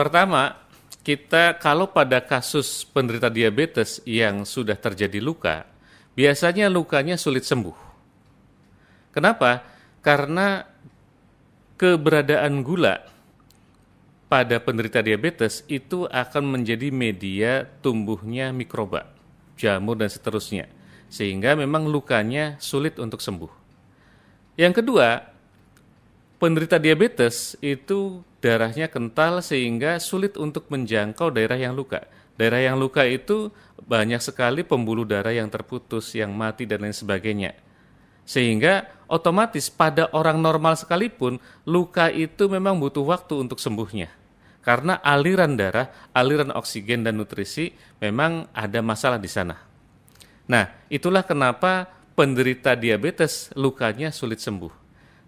Pertama, kita kalau pada kasus penderita diabetes yang sudah terjadi luka, biasanya lukanya sulit sembuh. Kenapa? Karena keberadaan gula pada penderita diabetes itu akan menjadi media tumbuhnya mikroba, jamur dan seterusnya, sehingga memang lukanya sulit untuk sembuh. Yang kedua, penderita diabetes itu darahnya kental sehingga sulit untuk menjangkau daerah yang luka. Daerah yang luka itu banyak sekali pembuluh darah yang terputus, yang mati dan lain sebagainya. Sehingga otomatis pada orang normal sekalipun luka itu memang butuh waktu untuk sembuhnya. Karena aliran darah, aliran oksigen dan nutrisi memang ada masalah di sana. Nah, itulah kenapa penderita diabetes lukanya sulit sembuh.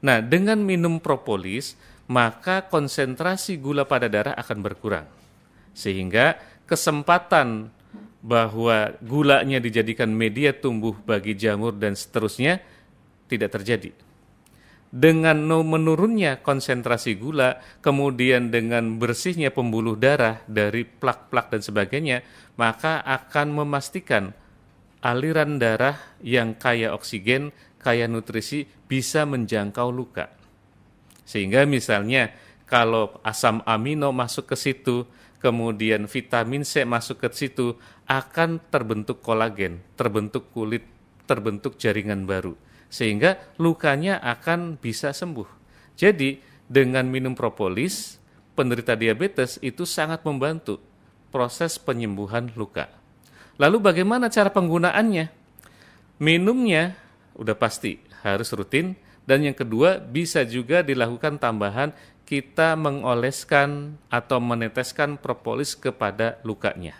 Nah, dengan minum propolis, maka konsentrasi gula pada darah akan berkurang. Sehingga kesempatan bahwa gulanya dijadikan media tumbuh bagi jamur dan seterusnya tidak terjadi. Dengan menurunnya konsentrasi gula, kemudian dengan bersihnya pembuluh darah dari plak-plak dan sebagainya, maka akan memastikan aliran darah yang kaya oksigen, kaya nutrisi bisa menjangkau luka. Sehingga misalnya kalau asam amino masuk ke situ, kemudian vitamin C masuk ke situ, akan terbentuk kolagen, terbentuk kulit, terbentuk jaringan baru. Sehingga lukanya akan bisa sembuh. Jadi dengan minum propolis, penderita diabetes itu sangat membantu proses penyembuhan luka. Lalu bagaimana cara penggunaannya? Minumnya udah pasti harus rutin, dan yang kedua bisa juga dilakukan tambahan, kita mengoleskan atau meneteskan propolis kepada lukanya.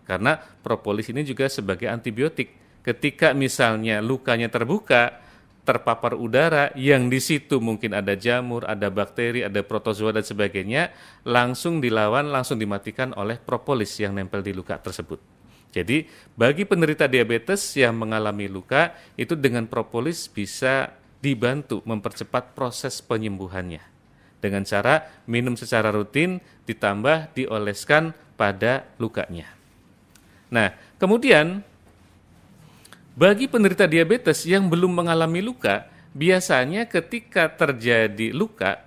Karena propolis ini juga sebagai antibiotik. Ketika misalnya lukanya terbuka, terpapar udara yang di situ mungkin ada jamur, ada bakteri, ada protozoa dan sebagainya, langsung dilawan, langsung dimatikan oleh propolis yang nempel di luka tersebut. Jadi bagi penderita diabetes yang mengalami luka, itu dengan propolis bisa dibantu mempercepat proses penyembuhannya. Dengan cara minum secara rutin ditambah dioleskan pada lukanya. Nah, kemudian bagi penderita diabetes yang belum mengalami luka, biasanya ketika terjadi luka,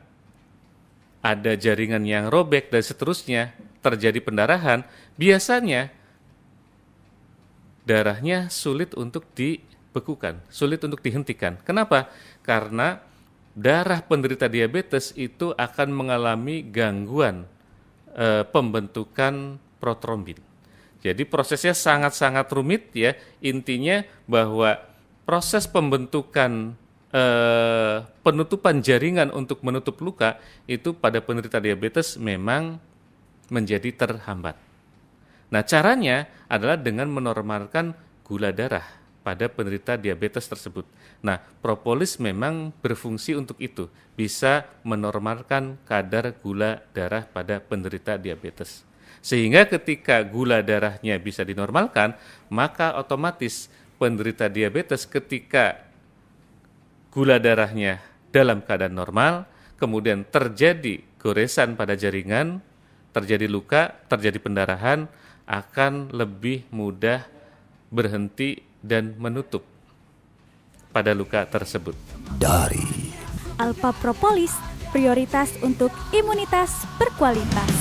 ada jaringan yang robek dan seterusnya, terjadi pendarahan, biasanya darahnya sulit untuk dibekukan, sulit untuk dihentikan. Kenapa? Karena darah penderita diabetes itu akan mengalami gangguan pembentukan protrombin. Jadi prosesnya sangat-sangat rumit ya. Intinya bahwa proses pembentukan penutupan jaringan untuk menutup luka itu pada penderita diabetes memang menjadi terhambat. Nah, caranya adalah dengan menormalkan gula darah pada penderita diabetes tersebut. Nah, propolis memang berfungsi untuk itu, bisa menormalkan kadar gula darah pada penderita diabetes. Sehingga ketika gula darahnya bisa dinormalkan, maka otomatis penderita diabetes ketika gula darahnya dalam keadaan normal, kemudian terjadi goresan pada jaringan, terjadi luka, terjadi pendarahan, akan lebih mudah berhenti dan menutup pada luka tersebut. Dari Alpha Propolis, prioritas untuk imunitas berkualitas.